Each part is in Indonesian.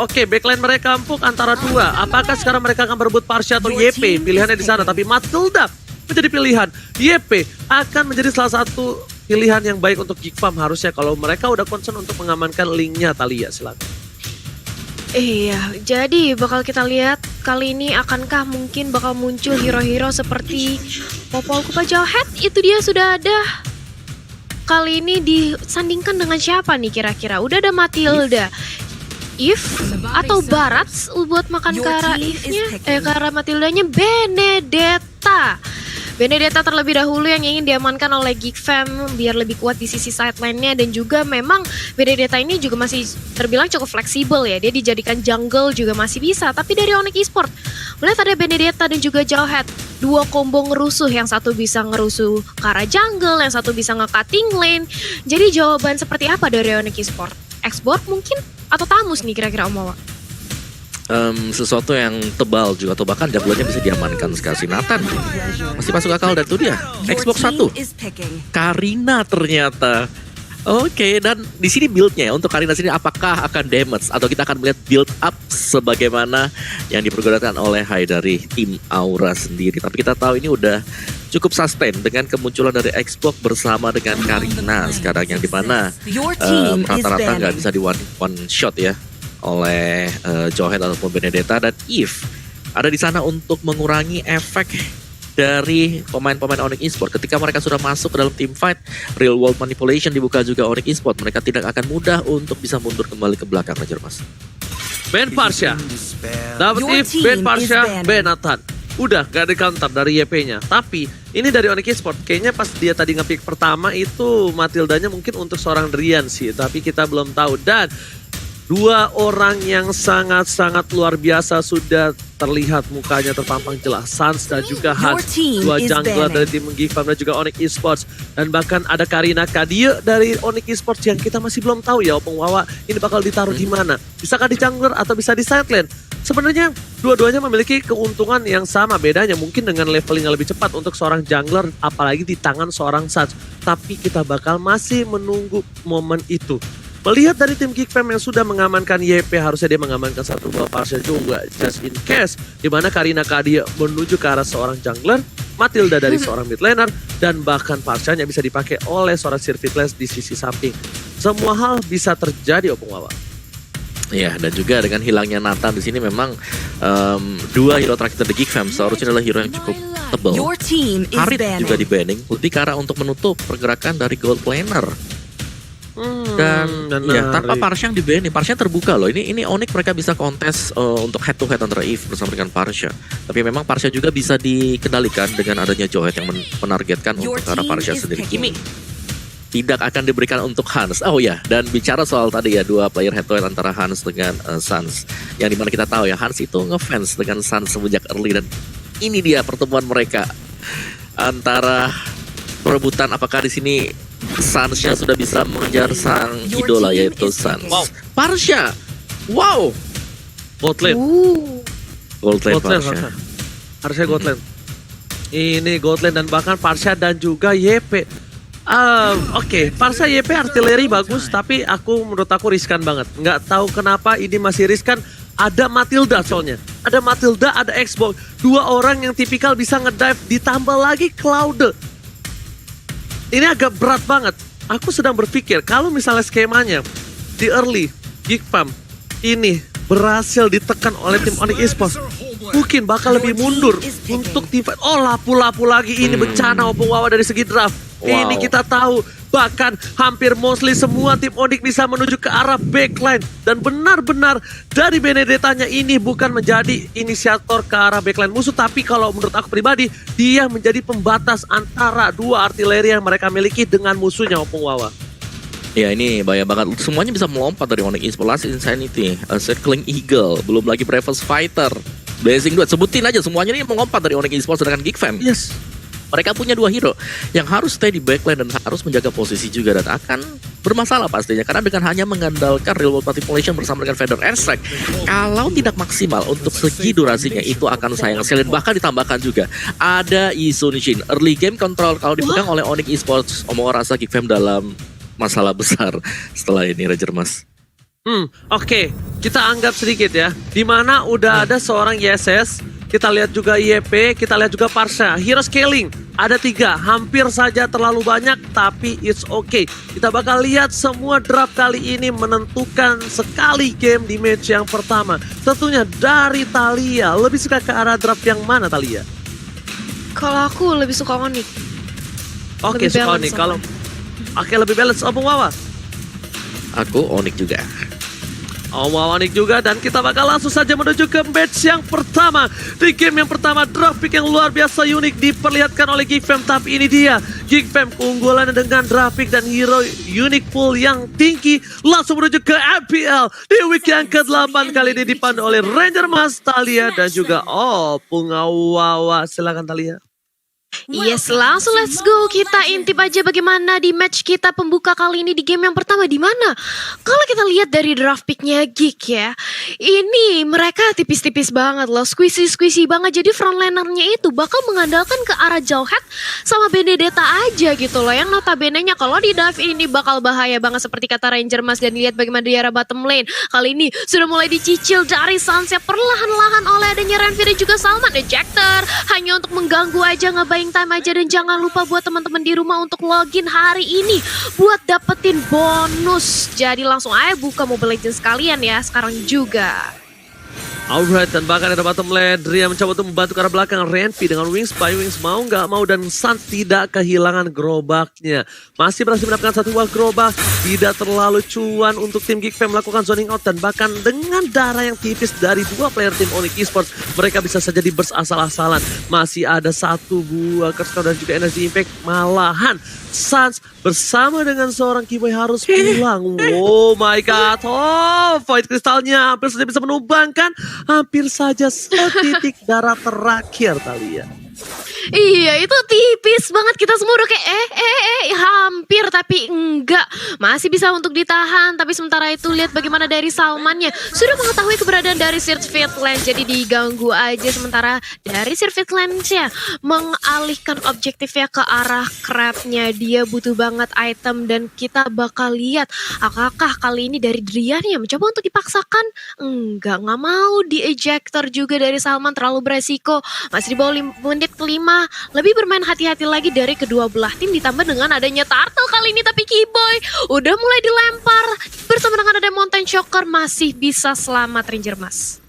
Oke, backline mereka empuk antara dua. Apakah sekarang mereka akan berebut Parsha atau YP? Pilihannya di sana, tapi Matilda menjadi pilihan. YP akan menjadi salah satu pilihan yang baik untuk Geek Farm harusnya kalau mereka udah concern untuk mengamankan linknya. Talia, silakan. Iya, jadi bakal kita lihat kali ini akankah mungkin bakal muncul hero-hero seperti Popol Kupa Jawhead? Itu dia sudah ada. Kali ini disandingkan dengan siapa nih kira-kira? Udah ada Matilda. If atau Barat buat makan ke arah If-nya, ke arah Matildanya Benedetta. Benedetta terlebih dahulu yang ingin diamankan oleh Geek Fam biar lebih kuat di sisi sideline-nya, dan juga memang Benedetta ini juga masih terbilang cukup fleksibel ya. Dia dijadikan jungle juga masih bisa, tapi dari Onyx Esports melihat ada Benedetta dan juga Jawhead, dua combo ngerusuh, yang satu bisa ngerusuh ke arah jungle, yang satu bisa nge-cutting lane. Jadi jawaban seperti apa dari Onyx Esports? Export mungkin atau Tamus nih kira-kira Om Wawa? Sesuatu yang tebal juga atau bahkan jaglonya bisa diamankan sekali. Nathan masih masuk akal, dan itu dia Xbox 1 Karina ternyata. Oke, dan di sini build-nya ya, untuk Karina sini apakah akan damage atau kita akan melihat build up sebagaimana yang dipergunakan oleh Hai dari tim Aura sendiri. Tapi kita tahu ini udah cukup sustain dengan kemunculan dari Xbox bersama dengan Karina sekarang, yang dimana rata-rata nggak bisa di one shot ya oleh Jawhead ataupun Benedetta, dan If ada di sana untuk mengurangi efek dari pemain-pemain Onyx Esports. Ketika mereka sudah masuk ke dalam team fight, real world manipulation dibuka juga Onyx Esports, mereka tidak akan mudah untuk bisa mundur kembali ke belakang aja, Mas. Ben Parsha, dapat If, Ben Parsha, Ben Nathan. Udah gak ada counter dari YP-nya. Tapi ini dari Onyx Esports, kayaknya pas dia tadi nge-pick pertama itu Matildanya mungkin untuk seorang Drian sih, tapi kita belum tahu. Dan dua orang yang sangat-sangat luar biasa sudah terlihat mukanya terpampang jelas. Sans dan juga Hans, dua jungler dari tim Geek Farm dan juga Onyx Esports. Dan bahkan ada Karina Kadie dari Onyx Esports yang kita masih belum tahu ya Opung Wawa ini bakal ditaruh di mana. Bisakah di jungler atau bisa di side lane? Sebenarnya dua-duanya memiliki keuntungan yang sama, bedanya mungkin dengan leveling yang lebih cepat untuk seorang jungler apalagi di tangan seorang Sans. Tapi kita bakal masih menunggu momen itu. Melihat dari tim Geek Fam yang sudah mengamankan YP, harusnya dia mengamankan satu buah Parsha juga just in case. Dimana Karina Kadie menuju ke arah seorang jungler, Matilda dari seorang mid laner, dan bahkan Parshanya bisa dipakai oleh seorang Sirvitless di sisi samping. Semua hal bisa terjadi Opung Wawa. Ya, dan juga dengan hilangnya Nathan di sini memang dua hero terakhir dari Geek Fam seharusnya adalah hero yang cukup tebal. Harit juga di banning, lebih ke arah untuk menutup pergerakan dari gold laner. Dan ya, tanpa Parsha yang di-banning, Parsha terbuka loh. Ini Onyx mereka bisa kontes untuk head to head antara If bersama dengan Parsha. Tapi memang Parsha juga bisa dikendalikan dengan adanya Jawhead yang menargetkan untuk arah Parsha sendiri. Ini tidak akan diberikan untuk Hans. Oh ya, dan bicara soal tadi ya, dua player head to head antara Hans dengan Sans. Yang dimana kita tahu ya, Hans itu ngefans dengan Sans semenjak early, dan ini dia pertemuan mereka antara perebutan apakah di sini Sans-nya sudah bisa mengejar sang idola yaitu Sans. Wow. Parsha. Wow. Gold lane. Gold lane Parsha. Harusnya gold lane. Ini gold lane dan bahkan Parsha dan juga YP. Oke, Parsha YP artileri bagus, tapi menurut aku riskan banget. Nggak tahu kenapa ini masih riskan. Ada Matilda soalnya. Ada Matilda, ada Xbox. Dua orang yang tipikal bisa ngedive, ditambah lagi Cloud. Ini agak berat banget. Aku sedang berpikir kalau misalnya skemanya di early Geek Farm ini berhasil ditekan oleh tim Onyx Esports, mungkin bakal lebih mundur untuk tim fight. Oh, lapu-lapu lagi ini bencana Opung Wawa dari segi draft. Wow. Ini kita tahu bahkan hampir mostly semua tim Onyx bisa menuju ke arah backline, dan benar-benar dari Benedettanya ini bukan menjadi inisiator ke arah backline musuh, tapi kalau menurut aku pribadi dia menjadi pembatas antara dua artileri yang mereka miliki dengan musuhnya Opung Wawa. Ya, ini bahaya banget. Semuanya bisa melompat dari Onyx Esports. Last Insanity, Circling Eagle, belum lagi Bravest Fighter, Blazing Duet. Sebutin aja semuanya ini melompat dari Onyx Esports dengan Geek Fam. Yes. Mereka punya dua hero yang harus stay di backline dan harus menjaga posisi juga, dan akan bermasalah pastinya karena dengan hanya mengandalkan real world manipulation bersama dengan Feather Airstrike, kalau tidak maksimal untuk segi durasinya itu akan sayang sekali. Bahkan ditambahkan juga ada Yi Sun Shin, early game control kalau dipegang oleh Onyx Esports. Omong rasa Geek Fam dalam masalah besar setelah ini, Ranger Mas. Oke. Kita anggap sedikit ya. Di mana udah ada seorang YSS, kita lihat juga YP, kita lihat juga Parsha. Hero scaling, ada 3. Hampir saja terlalu banyak, tapi it's okay. Kita bakal lihat semua draft kali ini menentukan sekali game di match yang pertama. Tentunya dari Thalia. Lebih suka ke arah draft yang mana, Thalia? Kalau aku lebih suka Onyx. Oke, Lebih suka balance Onyx. Kalau Oke, lebih balance. Opung Wawa? Aku Onyx juga. Onyx juga, dan kita bakal langsung saja menuju ke match yang pertama. Di game yang pertama, draft pick yang luar biasa unik diperlihatkan oleh GigFam. Tapi ini dia, GigFam keunggulannya dengan draft pick dan hero unik pool yang tinggi. Langsung menuju ke MPL di week yang ke-8 kali ini dipandu oleh Ranger Mas, Thalia, dan juga Opung Wawa. Silakan Thalia. Yes, langsung let's go. Kita intip aja bagaimana di match kita pembuka kali ini di game yang pertama. Di mana? Kalau kita lihat dari draft picknya Gig ya, ini mereka tipis-tipis banget loh, squishy banget. Jadi frontlinernya itu bakal mengandalkan ke arah Jauhead sama Benedetta aja gitu loh. Yang notabene-nya kalau di dive ini bakal bahaya banget seperti kata Ranger Mas. Dan lihat bagaimana di arah bottom lane kali ini sudah mulai dicicil dari Sunset perlahan-lahan oleh adanya Renfri dan juga Salman. Ejector hanya untuk mengganggu aja, ngebayang time aja. Dan jangan lupa buat teman-teman di rumah untuk login hari ini buat dapetin bonus. Jadi langsung aja buka Mobile Legends kalian ya sekarang juga. Alright, dan bahkan ada bottom lane, Ria mencoba untuk membantu ke arah belakang. Renfri dengan Wings by Wings mau nggak mau, dan Sans tidak kehilangan gerobaknya. Masih berhasil mendapatkan 1 buah gerobak, tidak terlalu cuan untuk tim GigFam melakukan zoning out. Dan bahkan dengan darah yang tipis dari 2 player tim Onyx Esports, mereka bisa saja di-burst asal-asalan. Masih ada 1 buah Curse Cloud dan juga Energy Impact. Malahan Sans bersama dengan seorang Keyboy harus pulang. Oh my god. Oh, Void Kristalnya hampir saja bisa menumbangkan. Hampir saja setitik darah terakhir, Thalia. Iya, itu tipis banget. Kita semua udah kayak hampir, tapi enggak. Masih bisa untuk ditahan. Tapi sementara itu lihat bagaimana dari Salmannya sudah mengetahui keberadaan dari Sirfit Lens. Jadi diganggu aja. Sementara dari Sirfit Lens-nya mengalihkan objektifnya ke arah crabnya. Dia butuh banget item. Dan kita bakal lihat apakah kali ini dari Drian ya mencoba untuk dipaksakan. Enggak mau di ejector juga dari Salman. Terlalu beresiko. Masih di bawah menit ke-5. Lebih bermain hati-hati lagi dari kedua belah tim, ditambah dengan adanya Turtle kali ini. Tapi Keyboy udah mulai dilempar bersama dengan ada Mountain Shocker, masih bisa selamat Ranger Mas.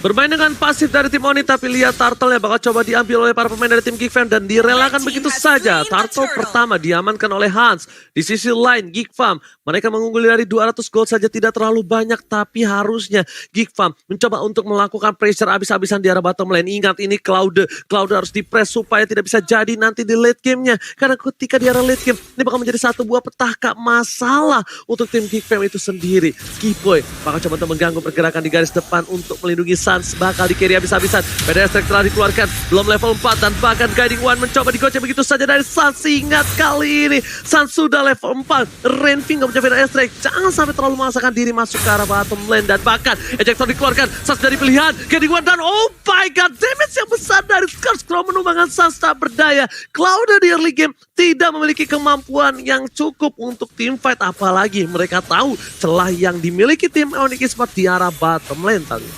Bermain dengan pasif dari tim Oni, tapi lihat Turtle yang bakal coba diambil oleh para pemain dari tim GigFam dan direlakan begitu saja. Turtle pertama diamankan oleh Hans. Di sisi lain GigFam, mereka mengungguli dari 200 gold saja, tidak terlalu banyak, tapi harusnya GigFam mencoba untuk melakukan pressure abis-abisan di arah bottom lane. Ingat ini Cloud harus di-press supaya tidak bisa jadi nanti di late game-nya. Karena ketika di arah late game, ini bakal menjadi 1 buah petaka masalah untuk tim GigFam itu sendiri. Keyboy bakal coba untuk mengganggu pergerakan di garis depan untuk melindungi Sans, bakal di-carry habis-habisan. Pedestrian telah dikeluarkan, belum level 4, dan bahkan Guiding One mencoba digocek begitu saja dari Sans. Ingat kali ini Sans sudah level 4. Renfri nggak punya Pedestrian, jangan sampai terlalu memaksakan diri masuk ke arah bottom lane. Dan bahkan ejector dikeluarkan, Sans dari pilihan Guiding One, dan oh my god, damage yang besar dari Curse Cloud menumbangkan Sans tak berdaya. Cloud di early game tidak memiliki kemampuan yang cukup untuk team fight, apalagi mereka tahu celah yang dimiliki tim Onyx Esports di arah bottom lane tadi.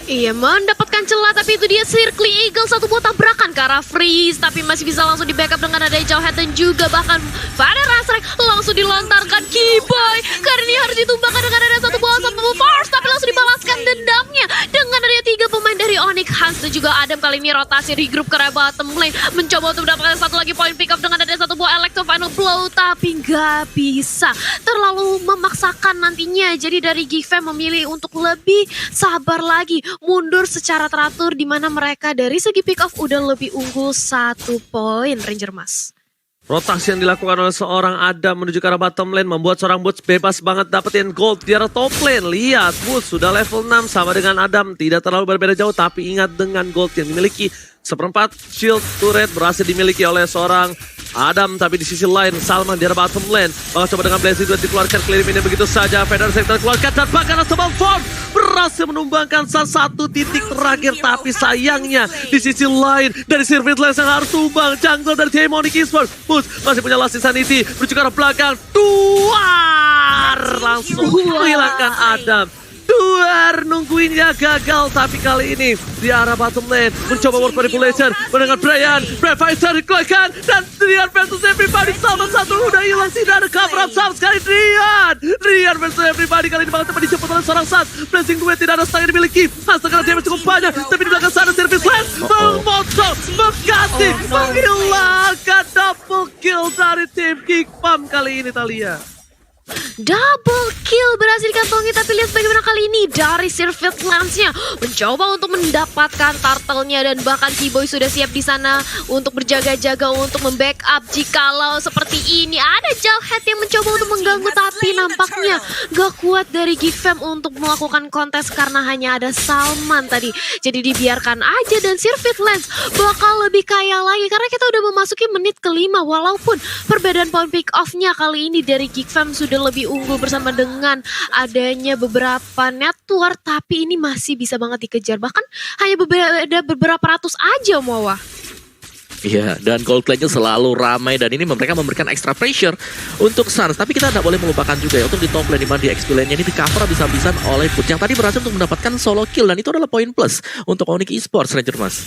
Iya, mendapatkan celah, tapi itu dia Circle Eagle, 1 buah tabrakan ke arah Freeze, tapi masih bisa langsung di backup dengan ada Jauhead dan juga bahkan pada Rasrek langsung dilontarkan Keyboy. Karena ini harus ditumbangkan dengan ada 1 buah sampai Force, tapi langsung dibalaskan dendamnya dengan ada 3 pemain dari Onyx. Hans dan juga Adam kali ini rotasi regroup ke arah bottom lane, mencoba untuk mendapatkan 1 lagi point pick up dengan ada 1 buah Electro Final Blow, tapi nggak bisa, terlalu memaksakan nantinya. Jadi dari GigFam memilih untuk lebih sabar lagi, mundur secara teratur, di mana mereka dari segi pick off udah lebih unggul 1 poin Ranger Mas. Rotasi yang dilakukan oleh seorang Adam menuju ke arah bottom lane membuat seorang Boots bebas banget dapetin gold di arah top lane. Lihat, Boots sudah level 6 sama dengan Adam, tidak terlalu berbeda jauh, tapi ingat dengan gold yang dimiliki. Seperempat shield turret berhasil dimiliki oleh seorang Adam, tapi di sisi lain Salman di arah bottom lane bakal coba dengan Blazing Duet dikeluarkan, clear ini begitu saja. Feder Sector dikeluarkan dan bahkan Astral Form berhasil menumbangkan salah 1 titik terakhir, tapi sayangnya di sisi lain dari Sirfit Lens yang harus tumbang. Jungle dari tim Onyx Esports, Boots masih punya last insanity, menuju ke arah belakang, langsung menghilangkan Adam. Duar nungguinnya gagal, tapi kali ini di arah bottom lane mencoba work manipulation mendengar Brian Fighter dikeluarkan dan Drian versus everybody. Salman satu udah hilang, tidak ada cover up sama sekali. Drian versus everybody kali ini bakal cepat dijemput oleh seorang Sans. Blessing duet tidak ada stang yang dimiliki. Hasilkan damage cukup banyak, tapi di belakang sana Service Lens memotong, mengganti, menghilangkan double kill dari tim Geek Fam kali ini Thalia. Double kill berhasil dikantongi, tapi lihat bagaimana kali ini dari Sirfit Lance-nya mencoba untuk mendapatkan turtle-nya, dan bahkan Keyboy sudah siap di sana untuk berjaga-jaga untuk membackup jikalau seperti ini ada Jughead yang mencoba untuk mengganggu, tapi nampaknya gak kuat dari Geek Fam untuk melakukan kontes karena hanya ada Salman tadi. Jadi dibiarkan aja dan Sirfit Lance bakal lebih kaya lagi karena kita udah memasuki menit kelima, walaupun perbedaan point pick off-nya kali ini dari Geek Fam sudah lebih unggul bersama dengan adanya beberapa network, tapi ini masih bisa banget dikejar, bahkan hanya beberapa ratus aja Moa. Iya, dan Coldplay-nya selalu ramai dan ini mereka memberikan extra pressure untuk Sans. Tapi kita tidak boleh melupakan juga ya untuk di top lane, dimana di XP lane-nya ini di cover habis-habisan oleh Put yang tadi berhasil untuk mendapatkan solo kill, dan itu adalah poin plus untuk Onyx Esports, Ranger Mas.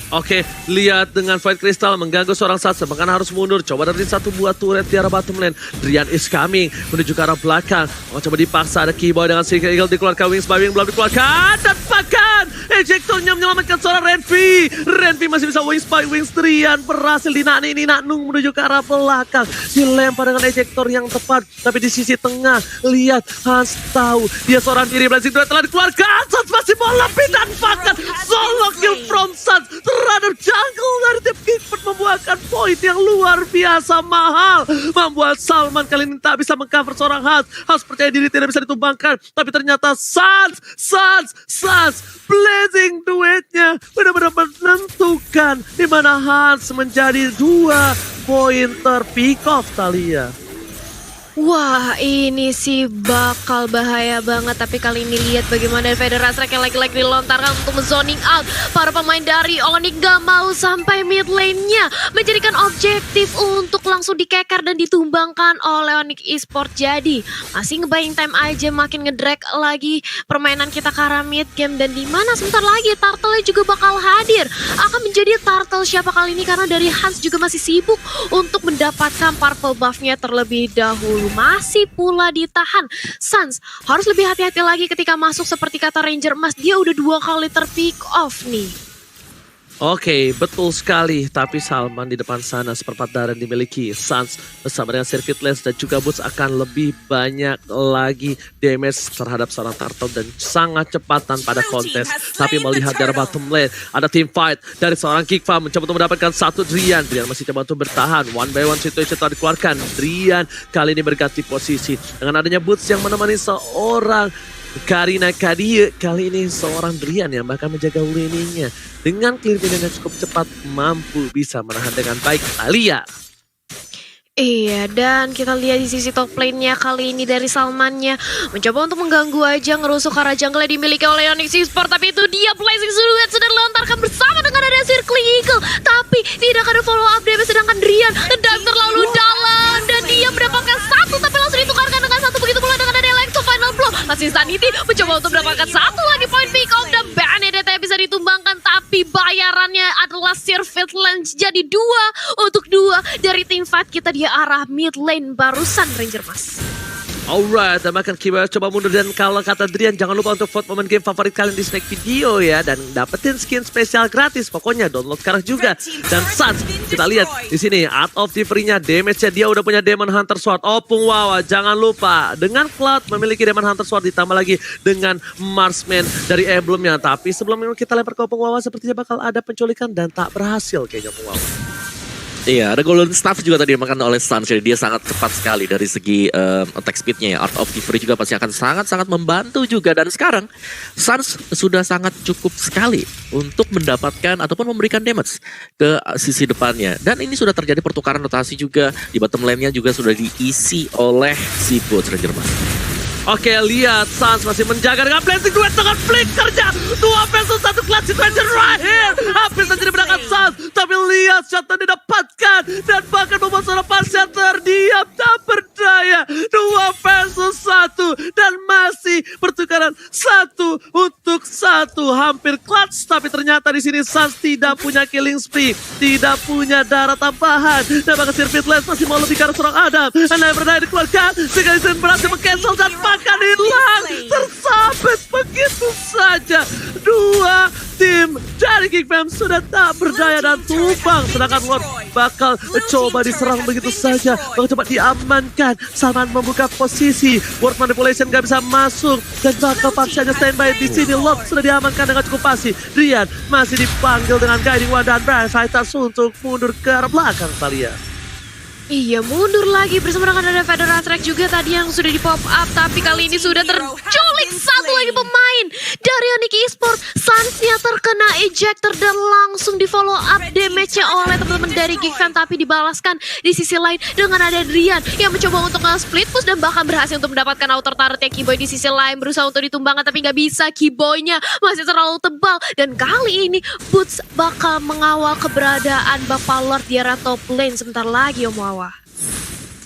Oke, lihat dengan Fight Crystal mengganggu seorang Sans, bahkan harus mundur. Coba dari satu buah turret di arah bottom lane. Drian is coming menuju ke arah belakang. Coba dipaksa, ada Keyboy dengan Single Eagle dikeluarkan, Wings by Wing belum dikeluarkan, dan bahkan ejectornya menyelamatkan seorang Renvi. Renvi masih bisa Wings by Wings. Drian berhasil dinanung menuju ke arah belakang. Dilempar dengan ejector yang tepat, tapi di sisi tengah lihat Hans tahu dia seorang diri. Blazing Duet telah dikeluarkan, Sans masih mau lebih dan bahkan solo kill from Sans terhadap jungle dari tim Geekford membuahkan poin yang luar biasa mahal. Membuat Salman kali ini tak bisa mengcover seorang Hans. Hans percaya diri tidak bisa ditumbangkan, tapi ternyata Sans Blazing duetnya benar-benar menentukan di mana Hans menjadi 2 poin terpick off Thalia. Wah, ini sih bakal bahaya banget. Tapi kali ini lihat bagaimana Federasi yang lagi-lagi dilontarkan untuk zoning out. Para pemain dari Onyx gak mau sampai mid lane-nya, menjadikan objektif untuk langsung dikeker dan ditumbangkan oleh Onyx Esports. Jadi masih nge-buying time aja, makin ngedrag lagi permainan kita ke arah mid game. Dan dimana sebentar lagi Turtle juga bakal hadir. Akan menjadi Turtle siapa kali ini, karena dari Hans juga masih sibuk untuk mendapatkan purple buff-nya terlebih dahulu. Masih pula ditahan. Sans harus lebih hati-hati lagi ketika masuk, seperti kata Ranger Mas, dia udah 2 kali terpick off nih. Oke, betul sekali. Tapi Salman di depan sana seperempat darah dimiliki. Sans bersama dengan Sirfit Lance dan juga Boots akan lebih banyak lagi damage terhadap seorang Turtle dan sangat cepat tanpa ada kontes. Tapi melihat dari bottom lane ada team fight dari seorang Geek Fam mencoba untuk mendapatkan satu Drian. Drian masih coba untuk bertahan. One by one situation telah dikeluarkan. Drian kali ini berganti posisi dengan adanya Boots yang menemani seorang Karina Kadia. Kali ini seorang Drian yang bahkan menjaga laning-nya dengan clear vision yang cukup cepat, mampu bisa menahan dengan baik Thalia. Iya, dan kita lihat di sisi top lane-nya kali ini dari Salmannya mencoba untuk mengganggu aja, ngerusuk arah jungle yang dimiliki oleh Onyx Esports. Tapi itu dia Blazing Duet sudah dilontarkan bersama dengan ada Circle Eagle, tapi tidak ada follow up damage, sedangkan Drian dive terlalu dalam dan dia mendapatkan 1 tapi langsung ditukarkan dengan 1. Begitu pula dengan ada Electro Final Blow. Masih Sanity mencoba untuk mendapatkan 1 lagi point pick off dan Benedetta bisa ditumbangkan, tapi bayarannya adalah Sirfit Lance. Jadi 2 untuk 2 dari tim fight kita di arah mid lane barusan, Ranger Mas. Alright, dan bahkan Kiba coba mundur, dan kalau kata Drian jangan lupa untuk vote momen game favorit kalian di snack video ya, dan dapetin skin spesial gratis. Pokoknya download sekarang juga. Dan Sans kita lihat di sini Art of Thievery-nya, damage-nya dia udah punya Demon Hunter Sword. Opung Wawa jangan lupa dengan Cloud memiliki Demon Hunter Sword ditambah lagi dengan Marksman dari emblemnya. Tapi sebelum kita lempar ke Opung Wawa sepertinya bakal ada penculikan dan tak berhasil kayaknya Opung Wawa. Iya, ada Golden Staff juga tadi dimakan oleh Sans. Jadi dia sangat cepat sekali dari segi attack speednya ya. Art of Thievery juga pasti akan sangat-sangat membantu juga. Dan sekarang Sans sudah sangat cukup sekali untuk mendapatkan ataupun memberikan damage ke sisi depannya. Dan ini sudah terjadi pertukaran rotasi juga. Di bottom lane-nya juga sudah diisi oleh si Boots, Ranger Mas. Oke, lihat Sans masih menjaga dengan Blazing Duet dengan flickernya. 2 versus 1 clutch situation right here. Hampir saja dimenangkan Sans, tapi lihat shotnya didapatkan dan bahkan membuat seorang Parsha terdiam tak berdaya. berbahaya. 2 versus 1 dan masih pertukaran 1 untuk 1. Hampir clutch, tapi ternyata di sini Suns tidak punya killing spree, tidak punya darah tambahan. Dan bahkan Sirvit Lens masih mau lebih ke arah seorang Adam. Never Die dikeluarkan, Sigurdsson berhasil meng-cancel dan bahkan hilang. Tersabet begitu saja. 2 tim dari Geek Fam sudah tak berdaya dan tumbang. Sedangkan Lord bakal coba diserang begitu saja. Bakal coba diamankan. Salman membuka posisi. Word Manipulation gak bisa masuk. Dan bakal paksanya standby di sini. Lord sudah diamankan dengan cukup pasti. Rian masih dipanggil dengan Guiding One dan Brand Fighters untuk mundur ke arah belakang Thalia. Iya, mundur lagi bersama dengan ada Federal Track juga tadi yang sudah di pop up. Tapi kali ini sudah terculik satu lagi pemain dari Onyx Esports. Suns-nya terkena ejector dan langsung di follow up damage-nya oleh teman-teman dari Geek Fam. Tapi dibalaskan di sisi lain dengan ada Adrian yang mencoba untuk split push dan bahkan berhasil untuk mendapatkan outer turret-nya. Keyboy di sisi lain berusaha untuk ditumbangkan tapi nggak bisa. Keyboy-nya masih terlalu tebal. Dan kali ini Boots bakal mengawal keberadaan Bapak Lord di arah top lane sebentar lagi Om Wawa.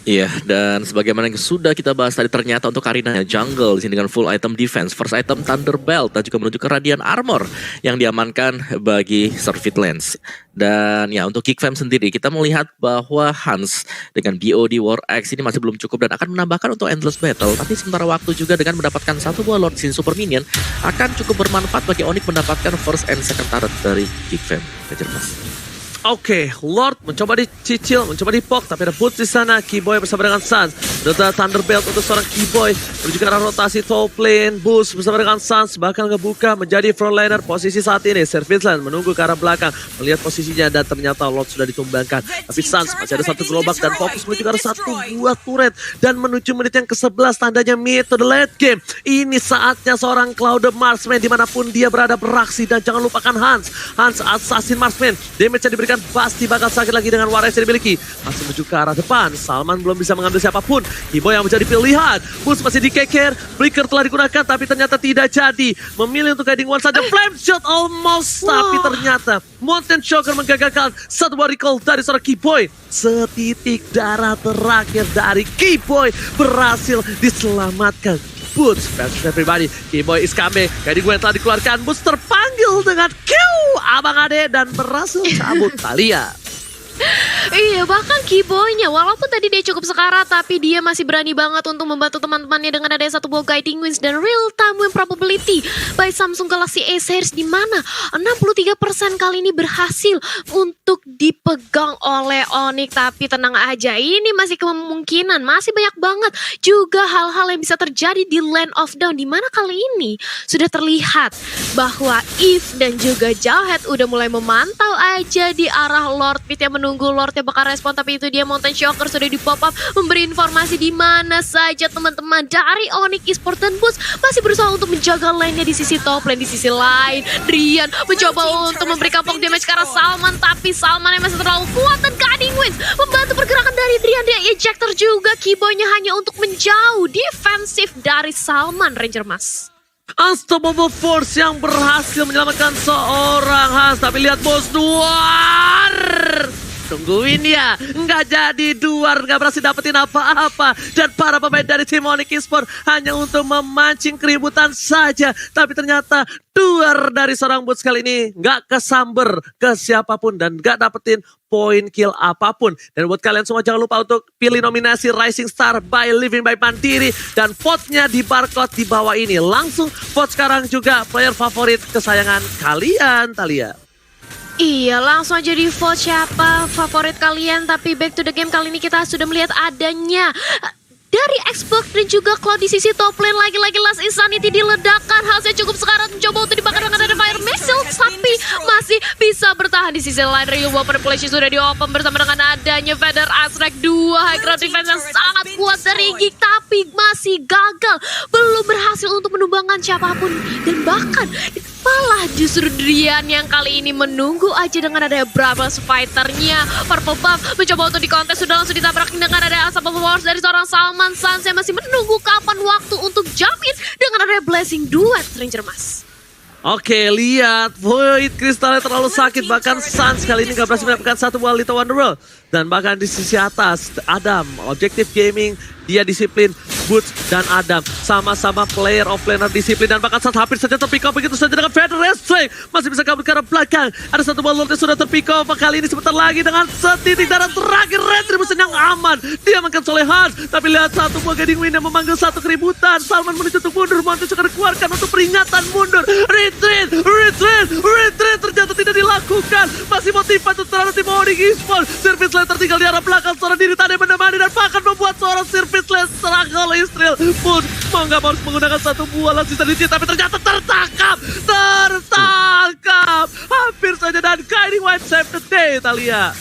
Iya, dan sebagaimana yang sudah kita bahas tadi, ternyata untuk Karina jungle di sini dengan full item defense, first item Thunderbelt dan juga menuju ke Radiant Armor yang diamankan bagi Sirvit Lens. Dan ya untuk Geek Fam sendiri kita melihat bahwa Hans dengan BOD War X ini masih belum cukup dan akan menambahkan untuk Endless Battle. Tapi sementara waktu juga dengan mendapatkan satu buah Lord Sin Super Minion akan cukup bermanfaat bagi Onyx mendapatkan first and second turret dari Geek Fam. Oke, Lord mencoba dicicil, mencoba dipok, tapi ada Boots di sana. Keyboy bersama dengan Suns. Ada Thunderbelt untuk seorang Keyboy. Menuju ke arah rotasi top lane. Boots bersama dengan Suns bakal ngebuka menjadi frontliner. Posisi saat ini, Sirvit Lens menunggu ke arah belakang. Melihat posisinya dan ternyata Lord sudah ditumbangkan. Tapi Suns masih ada satu gerobak dan fokus menuju ke arah satu buah turret. Dan menuju menit yang ke-11 tandanya mid to the late game. Ini saatnya seorang Cloud Marksman dimanapun dia berada beraksi. Dan jangan lupakan Hans. Hans Assassin Marksman. Damage yang diberikan pasti bakal sakit lagi dengan waris yang dimiliki. Masih menuju ke arah depan. Salman belum bisa mengambil siapapun. Keyboy yang menjadi pilihan. Boost masih dikeker. Flicker telah digunakan tapi ternyata tidak jadi. Memilih untuk guiding one saja. Flame shot almost. Tapi ternyata Mountain Shocker menggagalkan satu buah recall dari seorang Keyboy. Setitik darah terakhir dari Keyboy berhasil diselamatkan. Boots versus everybody. Keyboy is coming. Guiding one telah dikeluarkan. Boots terpanggil dengan Q Abang Ade dan berhasil cabut Thalia. Iya, bahkan Keyboy-nya walaupun tadi dia cukup sekarat tapi dia masih berani banget untuk membantu teman-temannya dengan adanya satu buah guiding wins dan real time win probability by Samsung Galaxy A series di mana 63% kali ini berhasil untuk dipegang oleh Onyx. Tapi tenang aja, ini masih kemungkinan, masih banyak banget juga hal-hal yang bisa terjadi di Land of Dawn di mana kali ini sudah terlihat bahwa Eve dan juga Jawhead udah mulai memantau aja di arah Lord Pit yang menunggu Lordnya bakal respon. Tapi itu dia Mountain Shocker sudah di pop up memberi informasi di mana saja teman-teman dari Onyx Esports dan Boots masih berusaha untuk menjaga lane-nya di sisi top lane. Di sisi lain Rian mencoba untuk memberikan pok damage ke arah Salman tapi Salman yang masih terlalu kuat dan guiding wins membantu pergerakan dari Rian. Dia ejector juga. Keyboy-nya hanya untuk menjauh defensif dari Salman Ranger Mas. Unstoppable Force yang berhasil menyelamatkan seorang Hans. Tapi lihat bos, Duar tungguin ya, nggak jadi. Duar nggak berhasil dapetin apa-apa. Dan para pemain dari tim Onyx Esports hanya untuk memancing keributan saja. Tapi ternyata Duar dari seorang Boots kali ini nggak kesamber ke siapapun dan nggak dapetin poin kill apapun. Dan buat kalian semua jangan lupa untuk pilih nominasi Rising Star by Living by Mandiri. Dan vote-nya di barcode di bawah ini. Langsung vote sekarang juga player favorit kesayangan kalian, Thalia. Iya, langsung aja di vote siapa favorit kalian. Tapi back to the game, kali ini kita sudah melihat adanya dari Xbox dan juga Cloud di sisi top lane. Lagi-lagi Last Insanity diledakkan. Halsnya cukup sekarat mencoba untuk dibakar dengan ada Fire Missile. Tapi masih bisa bertahan di sisi lain. Real War Manipulation sudah di-open bersama dengan adanya Feather Azrek. 2 high ground defense yang sangat kuat dari Geek. Tapi masih gagal. Belum berhasil untuk menumbangkan siapapun. Dan bahkan malah justru Drian yang kali ini menunggu aja dengan ada Brabus fighternya. Purple Buff mencoba untuk dikontes, sudah langsung ditabrak dengan ada Unstoppable Force dari seorang Salman. Sans yang masih menunggu kapan waktu untuk jump in dengan ada Blessing Duet Ranger Mas. Oke, lihat Void Kristalnya terlalu sakit. Bahkan Sans kali ini gak berhasil mendapatkan satu buah Little Wonderworld. Dan bahkan di sisi atas, Adam, Objective Gaming, dia disiplin, Boots dan Adam sama-sama player offlaner disiplin dan bahkan saat hampir saja terpick off begitu saja dengan Feder Strike masih bisa kabur ke arah belakang. Ada satu ball yang sudah terpick off kali ini sebentar lagi dengan setitik darah terakhir Retribution yang aman. Dia makan Solehan tapi lihat satu buah Guiding Wind yang memanggil satu keributan. Salman menuju untuk mundur, Montu juga dikeluarkan untuk peringatan mundur. Retreat ternyata tidak dilakukan. Masih motivat untuk terhadap tim Onyx Esports. Service Lane tertinggal di arah belakang, seorang diri tadi menemani dan bahkan membuat seorang Service Lane struggle Israel pun mau nggak harus menggunakan satu buah langsung tadi tapi ternyata tertangkap hampir saja dan Guiding Wind save the day Thalia.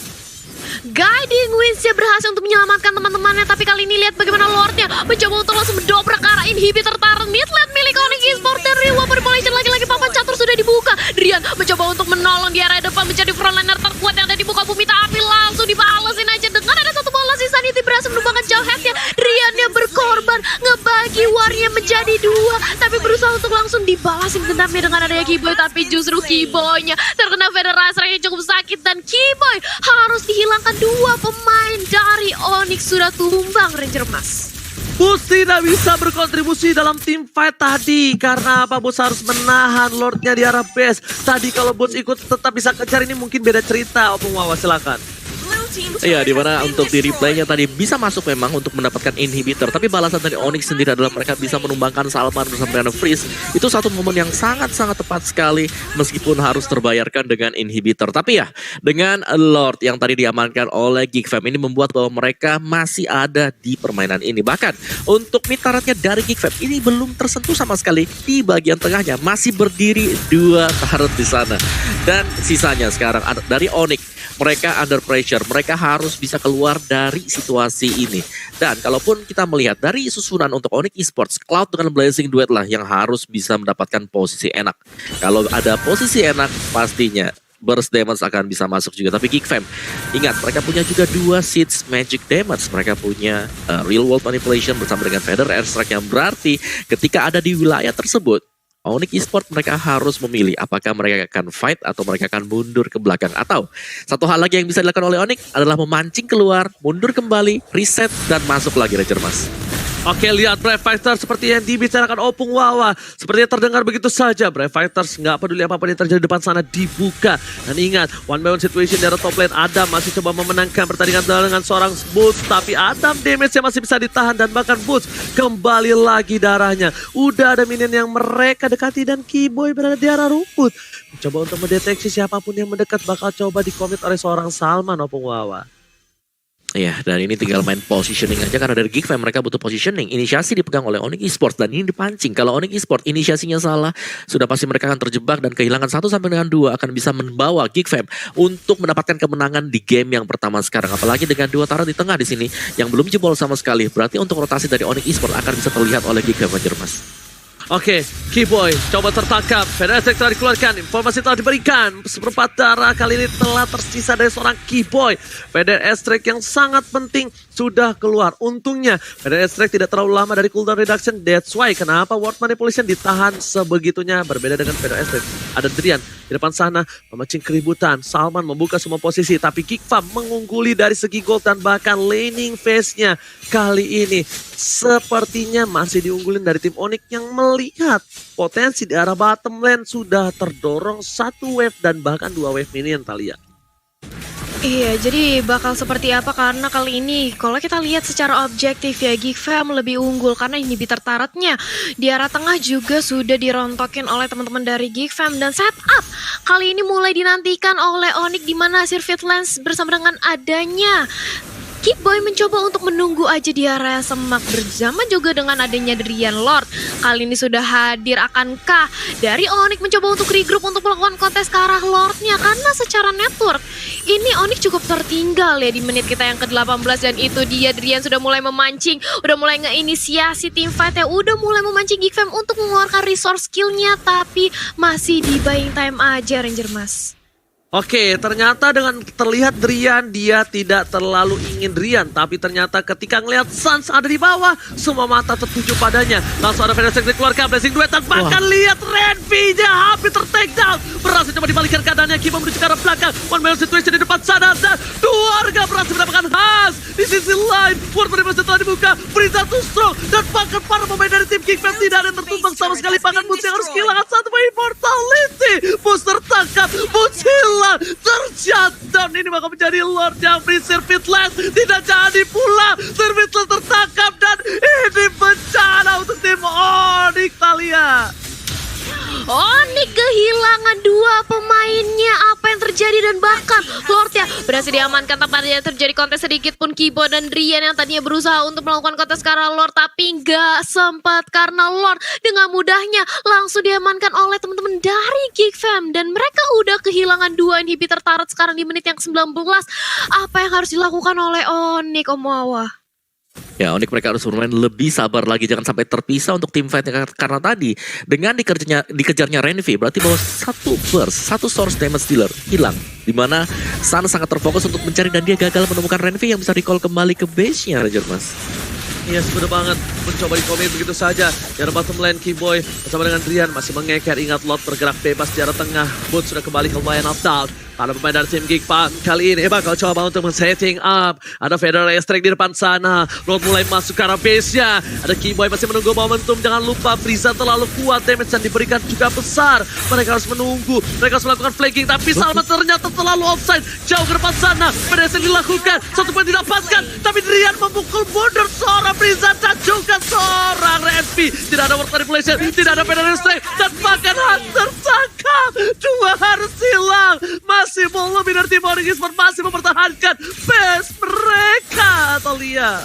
Guiding Winds berhasil untuk menyelamatkan teman-temannya, tapi kali ini lihat bagaimana Lordnya mencoba untuk langsung mendobrak ke arah inhibitor turret mid lane milik Onyx Esports dan Rewa Manipulation lagi-lagi papan catur sudah dibuka. Drian mencoba untuk menolong di area depan menjadi frontliner terkuat yang ada di muka bumi, tapi langsung dibalesin aja dengan ada satu bola sisa Sanity berhasil menumbangkan Jawhead-nya. Drian-nya berkorban ngebagi warnya menjadi dua, tapi berusaha untuk langsung dibalasin dendamnya dengan adanya Keyboy, tapi justru Keyboy-nya terkena Federasi yang cukup sakit dan Keyboy harus dihilangkan. Dua pemain dari Onyx sudah tumbang Ranger Mas. Boots tidak bisa berkontribusi dalam tim fight tadi. Karena apa? Boots harus menahan Lordnya di arah base. Tadi kalau Boots ikut tetap bisa kejar, ini mungkin beda cerita. Opung Wawa silakan. Iya, dimana untuk di replaynya tadi bisa masuk memang untuk mendapatkan inhibitor, tapi balasan dari Onyx sendiri adalah mereka bisa menumbangkan Salman bersama dengan Freeze. Itu satu momen yang sangat-sangat tepat sekali meskipun harus terbayarkan dengan inhibitor. Tapi ya, dengan Lord yang tadi diamankan oleh GigFam ini membuat bahwa mereka masih ada di permainan ini. Bahkan untuk mid turretnya dari GigFam ini belum tersentuh sama sekali. Di bagian tengahnya masih berdiri dua turret di sana. Dan sisanya sekarang dari Onyx, mereka under pressure, mereka harus bisa keluar dari situasi ini. Dan kalaupun kita melihat dari susunan untuk Onyx Esports, Cloud dengan Blazing Duet lah yang harus bisa mendapatkan posisi enak. Kalau ada posisi enak, pastinya burst damage akan bisa masuk juga. Tapi GigFam, ingat mereka punya juga dua Siege Magic damage. Mereka punya Real World Manipulation bersama dengan Feather Airstrike, yang berarti ketika ada di wilayah tersebut, Onyx Esports mereka harus memilih apakah mereka akan fight atau mereka akan mundur ke belakang. Atau satu hal lagi yang bisa dilakukan oleh Onyx adalah memancing keluar, mundur kembali, reset, dan masuk lagi Ranger Mas. Oke, lihat Brave Fighters seperti yang dibicarakan Opung Wawa. Sepertinya terdengar begitu saja. Brave Fighters nggak peduli apapun yang terjadi di depan sana dibuka. Dan ingat, one by one situation dari top lane. Adam masih coba memenangkan pertandingan dengan seorang Boots. Tapi Adam damage-nya masih bisa ditahan. Dan bahkan Boots kembali lagi darahnya. Udah ada minion yang mereka dekati dan Keyboy berada di arah rumput. Mencoba untuk mendeteksi siapapun yang mendekat bakal coba dikomit oleh seorang Salman, Opung Wawa. Iya, dan ini tinggal main positioning aja karena dari GigFam mereka butuh positioning. Inisiasi dipegang oleh Onyx Esports dan ini dipancing. Kalau Onyx Esports inisiasinya salah, sudah pasti mereka akan terjebak dan kehilangan 1 sampai dengan 2 akan bisa membawa GigFam untuk mendapatkan kemenangan di game yang pertama sekarang. Apalagi dengan 2 turret di tengah di sini yang belum jebol sama sekali. Berarti untuk rotasi dari Onyx Esports akan bisa terlihat oleh GigFam, Mas. Oke, Keyboy coba tertangkap. Federasi telah dikeluarkan, informasi telah diberikan. Seperempat darah kali ini telah tersisa dari seorang Keyboy. Federasi yang sangat penting sudah keluar. Untungnya Federasi tidak terlalu lama dari cooldown reduction. That's why kenapa World Manipulation ditahan sebegitunya. Berbeda dengan Federasi. Ada Drian di depan sana memancing keributan. Salman membuka semua posisi, tapi GigFam mengungguli dari segi gold dan bahkan laning phase-nya kali ini sepertinya masih diunggulin dari tim Onyx yang melihat potensi di arah bottom lane sudah terdorong 1 wave dan bahkan 2 wave minion Thalia. Iya, jadi bakal seperti apa karena kali ini kalau kita lihat secara objektif ya GigFam lebih unggul karena inhibitor turretnya di arah tengah juga sudah dirontokin oleh teman-teman dari GigFam dan setup kali ini mulai dinantikan oleh Onyx di mana Sirvit Lens bersama dengan adanya Keyboy mencoba untuk menunggu aja di area semak bersama juga dengan adanya Drian Lord. Kali ini sudah hadir, akankah dari Onyx mencoba untuk regroup untuk melakukan kontes ke arah Lordnya? Karena secara network ini Onyx cukup tertinggal ya di menit kita yang ke-18 dan itu dia Drian sudah mulai memancing, udah mulai ngeinisiasi tim fight ya, udah mulai memancing GigFam untuk mengeluarkan resource skillnya tapi masih di buying time aja Ranger Mas. Oke, ternyata dengan terlihat Drian, dia tidak terlalu ingin Drian. Tapi ternyata ketika ngelihat Sans ada di bawah, semua mata tertuju padanya. Langsung ada Federasi dikeluarkan, Blazing Duet, dan bahkan lihat Renvi-nya hampir ter-take down. Berhasil coba dibalikan keadaannya, Kimo menuju ke arah belakang. One man situation di depan sana, dan Warga berhasil mendapatkan khas. Di sisi lain, Ward masih telah dibuka. Frieza too strong. Dan bahkan para pemain dari tim Geekfam tidak ada yang tertumbang sama sekali. Bahkan Boots yang harus kehilangan satu main Immortality. Boots tertangkap. Boots hilang. Tershutdown. Ini bakal menjadi Lord yang free Sirvitless. Tidak jadi pula. Sirvitless tertangkap. Dan ini bencana untuk tim Onyx, Thalia. Onyx kehilangan dua pemainnya. Apa yang terjadi dan bahkan Lordnya berhasil diamankan tanpa ada terjadi kontes sedikit pun. Kibo dan Rian yang tadinya berusaha untuk melakukan kontes ke arah Lord tapi nggak sempat karena Lord dengan mudahnya langsung diamankan oleh teman-teman dari Geekfam dan mereka udah kehilangan dua inhibitor turret sekarang di menit yang 19. Apa yang harus dilakukan oleh Onyx, Om Wawa? Ya, Onyx mereka harus bermain lebih sabar lagi, jangan sampai terpisah untuk tim fight karena tadi dengan dikejarnya Renvi berarti bahwa satu burst, satu source damage dealer hilang, dimana Sun sangat terfokus untuk mencari dan dia gagal menemukan Renvi yang bisa recall kembali ke base-nya, Ranger Mas. Iya, yes, benar banget. Mencoba dikomen begitu saja. Yang bottom lane Keyboy bersama dengan Rian masih mengeker. Ingat Lot bergerak bebas di arah tengah. Boots sudah kembali ke line of down. Para pemain dari tim Geekfam kali ini bakal coba untuk men-setting up. Ada Federal Strike di depan sana. Lot mulai masuk ke arah base-nya. Ada Keyboy masih menunggu momentum. Jangan lupa Frieza terlalu kuat. Damage yang diberikan juga besar. Mereka harus menunggu. Mereka harus melakukan flanking. Tapi Salman ternyata terlalu offside. Jauh ke depan sana. PDS dilakukan. Satu poin didapatkan. Tapi Rian memukul mundur seorang Frieza dan juga seorang Renvi. Tidak ada word manipulation. Tidak ada Federal Strike. Dan bahkan Hunter tertangkap. Dua harus hilang. Masih belum dari tim Onyx Esports masih mempertahankan base mereka, Thalia.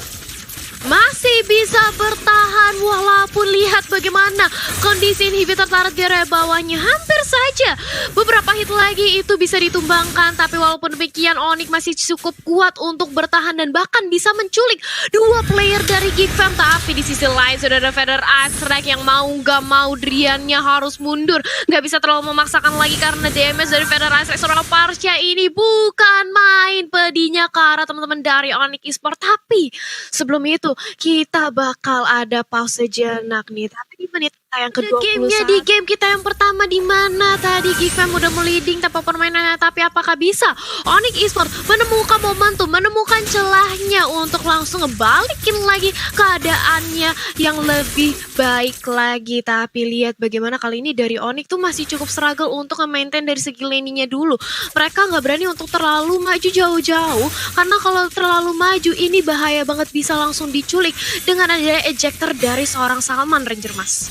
Masih bisa bertahan walaupun lihat bagaimana kondisi inhibitor turret di area bawahnya. Hampir saja beberapa hit lagi itu bisa ditumbangkan. Tapi walaupun demikian Onyx masih cukup kuat untuk bertahan dan bahkan bisa menculik dua player dari Geekfam. Tapi di sisi lain sudah ada Feather Strike yang mau gak mau Driannya harus mundur. Gak bisa terlalu memaksakan lagi karena damage dari Feather Strike seorang Parsha ini bukan main. Pedihnya ke arah teman-teman dari Onyx Esports. Tapi sebelum itu kita bakal ada pause sejenak nih. Tapi di menit kita yang kedua gamenya di game kita yang pertama di mana tadi Geekfam udah meliding tanpa permainannya. Tapi apakah bisa Onyx Esports menemukan momentum, menemukan celahnya untuk langsung ngebalikin lagi keadaannya yang lebih baik lagi. Tapi lihat bagaimana kali ini dari Onyx tuh masih cukup struggle untuk nge-maintain dari segi laning-nya dulu. Mereka nggak berani untuk terlalu maju jauh-jauh karena kalau terlalu maju ini bahaya banget, bisa langsung diculik dengan adanya ejector dari seorang Salman, Ranger Mas.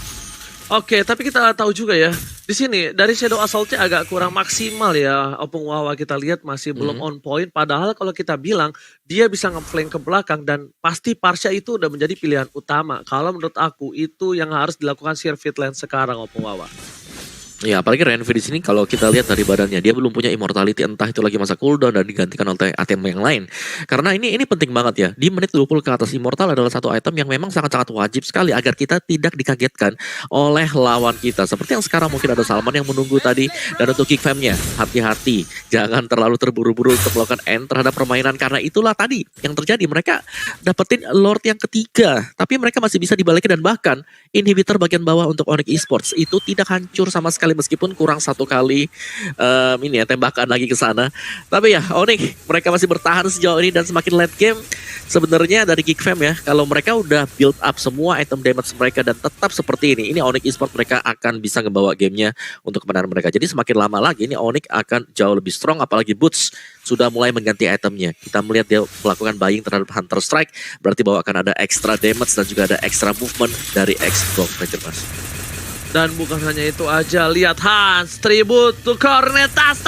Oke, tapi kita tahu juga ya, di sini dari Shadow Assault-nya agak kurang maksimal ya. Opung Wawa kita lihat masih belum on point. Padahal kalau kita bilang dia bisa nge-flank ke belakang dan pasti Parsha itu udah menjadi pilihan utama. Kalau menurut aku itu yang harus dilakukan Sirvitless sekarang, Opung Wawa. Ya, apalagi Renvi di sini kalau kita lihat dari badannya dia belum punya immortality, entah itu lagi masa cooldown dan digantikan oleh item yang lain. Karena ini penting banget ya. Di menit 20 ke atas immortal adalah satu item yang memang sangat-sangat wajib sekali agar kita tidak dikagetkan oleh lawan kita. Seperti yang sekarang mungkin ada Salman yang menunggu tadi, dan untuk Geekfam-nya hati-hati, jangan terlalu terburu-buru untuk melakukan end terhadap permainan karena itulah tadi yang terjadi. Mereka dapetin Lord yang ketiga, tapi mereka masih bisa dibalikin dan bahkan inhibitor bagian bawah untuk Onyx Esports itu tidak hancur sama sekali meskipun kurang satu kali ini ya tembakan lagi ke sana. Tapi ya Onyx mereka masih bertahan sejauh ini dan semakin late game sebenarnya dari Geekfam ya. Kalau mereka udah build up semua item damage mereka dan tetap seperti ini Onyx Esports mereka akan bisa ngebawa gamenya untuk kemenangan mereka. Jadi semakin lama lagi ini Onyx akan jauh lebih strong, apalagi Boots sudah mulai mengganti itemnya. Kita melihat dia melakukan buying terhadap Hunter Strike, berarti bahwa akan ada extra damage dan juga ada extra movement dari X-Block, Ranger Mas. Dan bukan hanya itu aja, lihat Hans, tribute to Cornet, tas.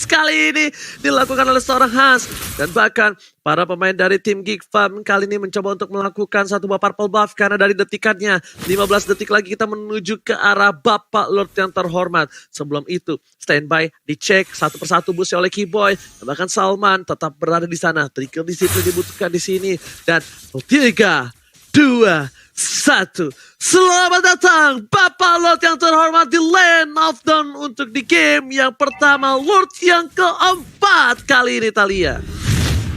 Kali ini dilakukan oleh seorang Hans. Dan bahkan para pemain dari tim Geekfam kali ini mencoba untuk melakukan satu buah purple buff karena dari detikannya 15 detik lagi kita menuju ke arah Bapak Lord yang terhormat. Sebelum itu standby dicek satu persatu busnya oleh Keyboy dan bahkan Salman tetap berada di sana. Trigger disiplin dibutuhkan di sini dan 3, 2, 1. Selamat datang Bapak Lord yang terhormat di Land of Dawn untuk di game yang pertama, Lord yang keempat kali ini, Thalia.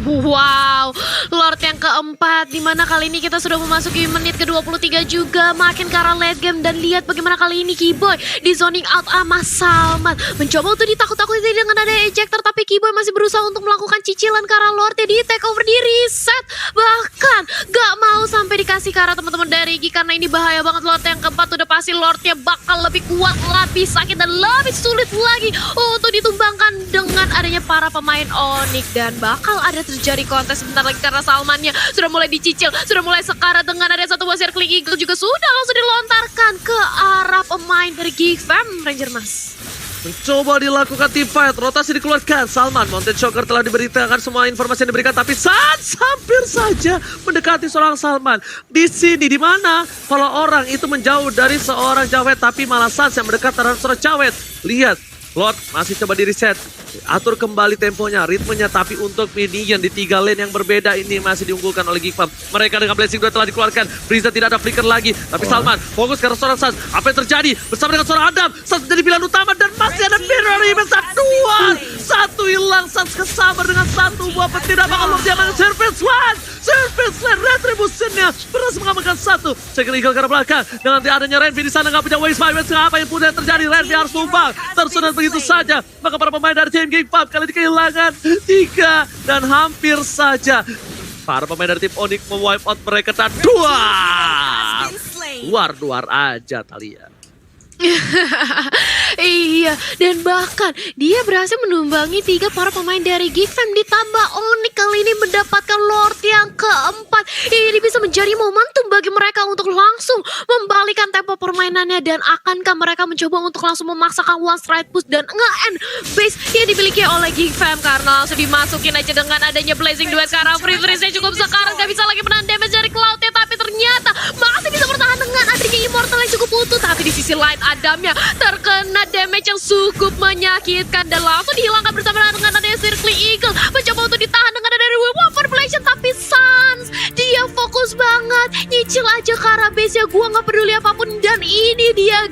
Wow, Lord yang keempat, dimana kali ini kita sudah memasuki menit ke-23 juga, makin ke arah late game. Dan lihat bagaimana kali ini Keyboy di zoning out sama Salman. Mencoba untuk ditakut-takuti dengan ada ejector, tapi Keyboy masih berusaha untuk melakukan cicilan ke arah Lord di take over, di reset. Bahkan gak mau sampai dikasih ke arah teman-teman dari Rigi, karena ini bahaya banget. Lord yang keempat udah pasti Lordnya bakal lebih kuat, lebih sakit, dan lebih sulit lagi untuk ditumbangkan dengan adanya para pemain Onyx. Dan bakal ada terjadi kontes sebentar lagi karena Salmannya sudah mulai dicicil, sudah mulai sekarat dengan ada satu buah circling eagle juga sudah langsung dilontarkan ke arah pemain dari Geek Fam Ranger Mas. Mencoba dilakukan team fight, rotasi dikeluarkan. Salman, Mountain Shocker telah diberitakan semua informasi yang diberikan, tapi Sans hampir saja mendekati seorang Salman. Di sini, di mana kalau orang itu menjauh dari seorang Jawet, tapi malah Sans yang mendekat terhadap seorang Jawet. Lihat, Lord masih coba di reset. Atur kembali temponya, ritmenya, tapi untuk minion di 3 lane yang berbeda ini masih diunggulkan oleh Geek Fam. Mereka dengan Blessing 2 telah dikeluarkan, Frieza tidak ada flicker lagi, tapi Salman fokus ke seorang Sans. Apa yang terjadi bersama dengan seorang Adam? Sans menjadi pilihan utama dan masih ada mirror image satu hilang. Sans kesambar dengan satu buah petir, bakal Lord dia dengan Surface Land retributionnya berhasil mengamankan satu. Second Eagle ke belakang dengan adanya Renvi di sana, nggak punya waste apa yang pun yang terjadi. Renvi harus tumbang, tersunat begitu saja. Maka para pemain dari tim Geek Fam kali ini kehilangan 3 dan hampir saja para pemain dari tim Onyx mewipe out mereka dan duar aja Thalia. Iya, dan bahkan dia berhasil menumbangi 3 para pemain dari Geek Fam, ditambah Onyx kali ini mendapatkan Lord yang keempat. Ini bisa menjadi momentum bagi mereka untuk langsung membalikan tempo permainannya. Dan akankah mereka mencoba untuk langsung memaksakan one strike push dan nge-end base yang dimiliki oleh Geek Fam, karena langsung dimasukin aja dengan adanya Blazing Duet. Sekarang Freeze-nya cukup sekarang, gak bisa lagi menahan damage dari Cloud-nya, tapi ternyata masih bisa bertahan dengan adanya Immortal yang cukup utuh. Tapi di sisi lain Adamnya terkena damage yang cukup menyakitkan dan langsung dihilangkan bersama dengan adanya Circling Eagle. Mencoba untuk ditahan dengan adanya Wafer Blation, tapi Sans dia fokus banget nyicil aja ke arah base-nya. Gua gak peduli apapun, dan ini dia